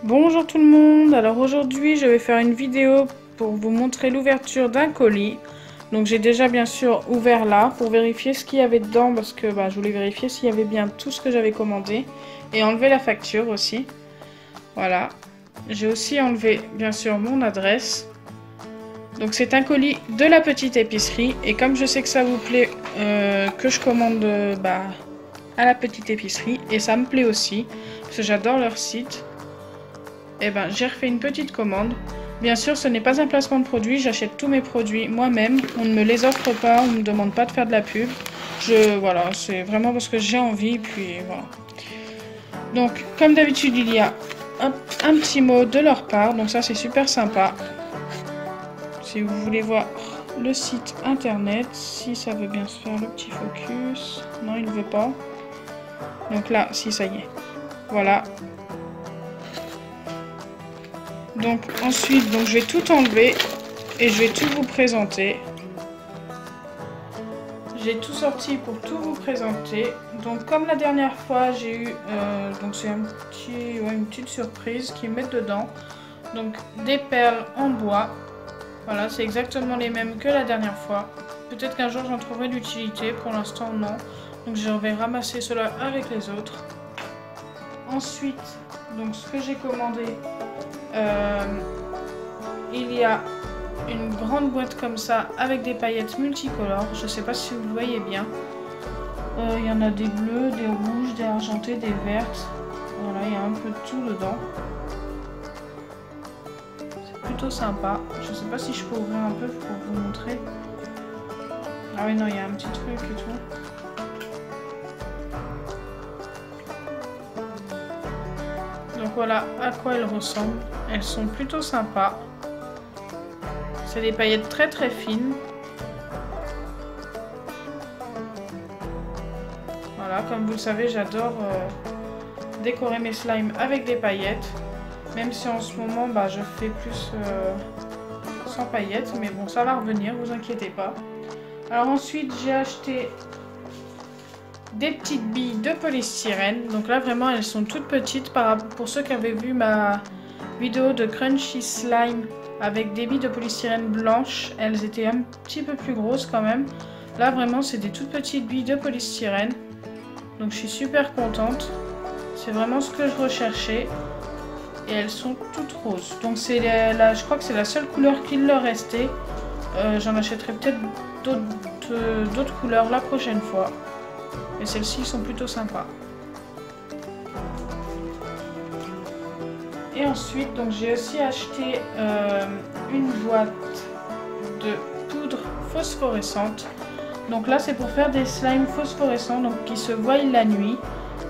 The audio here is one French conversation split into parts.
Bonjour tout le monde, alors aujourd'hui je vais faire une vidéo pour vous montrer l'ouverture d'un colis. Donc j'ai déjà bien sûr ouvert là pour vérifier ce qu'il y avait dedans parce que je voulais vérifier s'il y avait bien tout ce que j'avais commandé et enlever la facture aussi. Voilà, j'ai aussi enlevé bien sûr mon adresse. Donc c'est un colis de la petite épicerie et comme je sais que ça vous plaît que je commande à la petite épicerie et ça me plaît aussi parce que j'adore leur site. Eh ben, j'ai refait une petite commande. Bien sûr, ce n'est pas un placement de produit, j'achète tous mes produits moi-même. On ne me les offre pas, on ne me demande pas de faire de la pub. Voilà, c'est vraiment parce que j'ai envie, puis voilà. Donc, comme d'habitude, il y a un petit mot de leur part, donc ça c'est super sympa. Si vous voulez voir le site internet, si ça veut bien se faire le petit focus. Non, il ne veut pas. Donc là, si, ça y est. Voilà. Donc ensuite, je vais tout enlever et je vais tout vous présenter. J'ai tout sorti pour tout vous présenter. Donc comme la dernière fois, j'ai eu donc c'est une petite surprise qu'ils mettent dedans. Donc des perles en bois. Voilà, c'est exactement les mêmes que la dernière fois. Peut-être qu'un jour j'en trouverai l'utilité. Pour l'instant non. Donc je vais ramasser cela avec les autres. Ensuite, donc ce que j'ai commandé. Il y a une grande boîte comme ça avec des paillettes multicolores. Je sais pas si vous le voyez bien. Il y en a des bleus, des rouges, des argentés, des vertes. Voilà, il y a un peu de tout dedans. C'est plutôt sympa. Je sais pas si je peux ouvrir un peu pour vous montrer. Ah oui, non, il y a un petit truc et tout. Donc voilà à quoi elles ressemblent. Elles sont plutôt sympas. C'est des paillettes très très fines. Voilà, comme vous le savez, j'adore décorer mes slimes avec des paillettes. Même si en ce moment, je fais plus sans paillettes. Mais bon, ça va revenir, vous inquiétez pas. Alors ensuite, j'ai acheté des petites billes de polystyrène. Donc là, vraiment, elles sont toutes petites. Pour ceux qui avaient vu ma vidéo de Crunchy Slime avec des billes de polystyrène blanches, elles étaient un petit peu plus grosses quand même. Là, vraiment, c'est des toutes petites billes de polystyrène. Donc je suis super contente. C'est vraiment ce que je recherchais. Et elles sont toutes roses. Donc je crois que c'est la seule couleur qu'il leur restait. J'en achèterai peut-être d'autres couleurs la prochaine fois. Et celles-ci sont plutôt sympas. Et ensuite, donc j'ai aussi acheté une boîte de poudre phosphorescente. Donc là, c'est pour faire des slimes phosphorescents, donc qui se voient la nuit.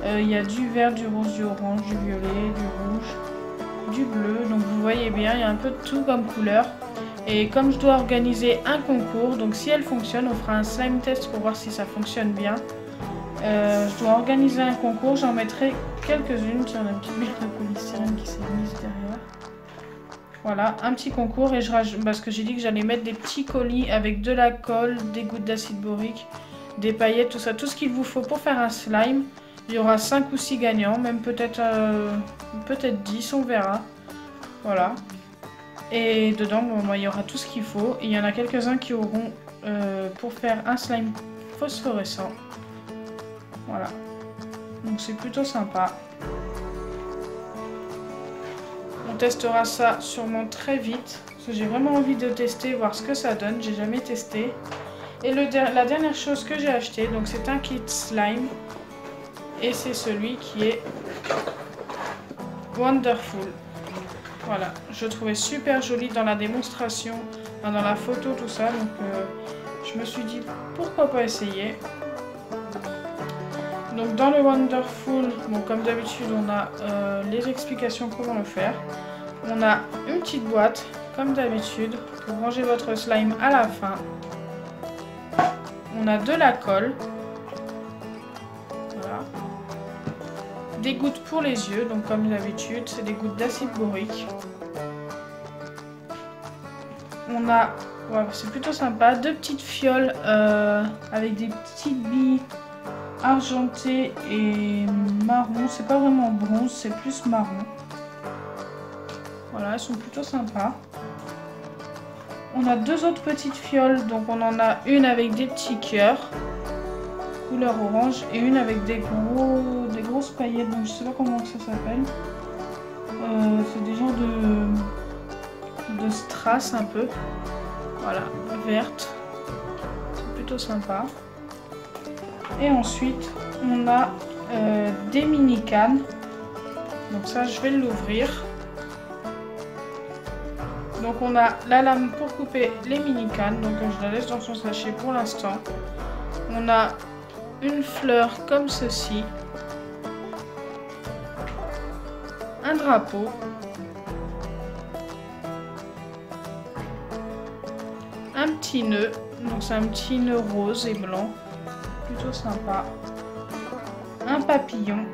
Il y a du vert, du rose, du orange, du violet, du rouge, du bleu. Donc vous voyez bien, il y a un peu de tout comme couleur. Et comme je dois organiser un concours, donc si elle fonctionne, on fera un slime test pour voir si ça fonctionne bien. Je dois organiser un concours, j'en mettrai quelques-unes. Tiens, on a une petite bille de polystyrène qui s'est mise derrière. Voilà, un petit concours et je rajoute, parce que j'ai dit que j'allais mettre des petits colis avec de la colle, des gouttes d'acide borique, des paillettes, tout ça, tout ce qu'il vous faut pour faire un slime. Il y aura 5 ou 6 gagnants, même peut-être 10, on verra. Voilà. Et dedans, il y aura tout ce qu'il faut. Et il y en a quelques-uns qui auront pour faire un slime phosphorescent. Voilà. Donc c'est plutôt sympa. On testera ça sûrement très vite. Parce que j'ai vraiment envie de tester, voir ce que ça donne. J'ai jamais testé. Et la dernière chose que j'ai acheté, donc c'est un kit slime. Et c'est celui qui est Wonderful. Voilà, je trouvais super joli dans la démonstration, dans la photo, tout ça. Donc je me suis dit pourquoi pas essayer. Donc dans le Wonderful, bon, comme d'habitude, on a les explications comment le faire. On a une petite boîte, comme d'habitude, pour ranger votre slime à la fin. On a de la colle. Voilà. Des gouttes pour les yeux, donc comme d'habitude, c'est des gouttes d'acide borique. On a, ouais, c'est plutôt sympa, 2 petites fioles avec des petites billes argentées et marron. C'est pas vraiment bronze, c'est plus marron. Voilà, elles sont plutôt sympas. On a deux autres petites fioles, donc on en a une avec des petits cœurs, couleur orange, et une avec des grosses paillettes, donc je sais pas comment ça s'appelle. C'est des genres de strass un peu. Voilà, verte. C'est plutôt sympa. Et ensuite, on a des mini cannes. Donc ça, je vais l'ouvrir. Donc on a la lame pour couper les mini cannes. Donc je la laisse dans son sachet pour l'instant. On a une fleur comme ceci. Un drapeau. Un petit nœud. Donc c'est un petit nœud rose et blanc. Plutôt sympa. Un papillon.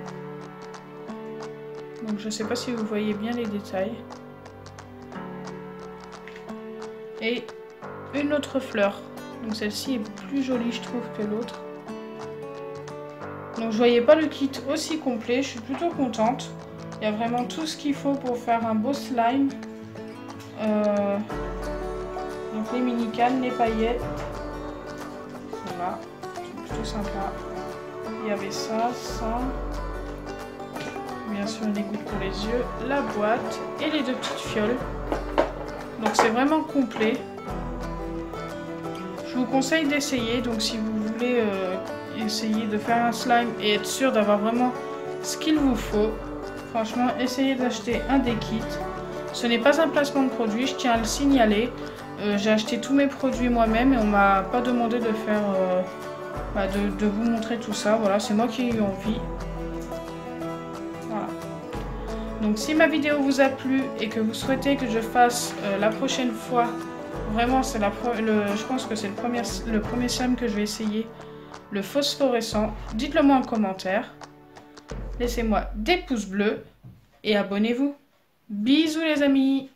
Donc je sais pas si vous voyez bien les détails. Et une autre fleur. Donc celle-ci est plus jolie je trouve que l'autre. Donc je voyais pas le kit aussi complet. Je suis plutôt contente. Il y a vraiment tout ce qu'il faut pour faire un beau slime. Donc les mini cannes, les paillettes. Voilà. C'est plutôt sympa. Il y avait ça. Bien sûr les gouttes pour les yeux, la boîte et les deux petites fioles. Donc c'est vraiment complet. Je vous conseille d'essayer. Donc si vous voulez essayer de faire un slime et être sûr d'avoir vraiment ce qu'il vous faut, franchement essayez d'acheter un des kits. Ce n'est pas un placement de produit, je tiens à le signaler. J'ai acheté tous mes produits moi-même et on m'a pas demandé de faire de vous montrer tout ça. Voilà, c'est moi qui ai eu envie. Voilà. Donc si ma vidéo vous a plu et que vous souhaitez que je fasse la prochaine fois, vraiment c'est je pense que c'est le premier slime que je vais essayer, le phosphorescent, dites-le moi en commentaire. Laissez-moi des pouces bleus et abonnez-vous. Bisous les amis!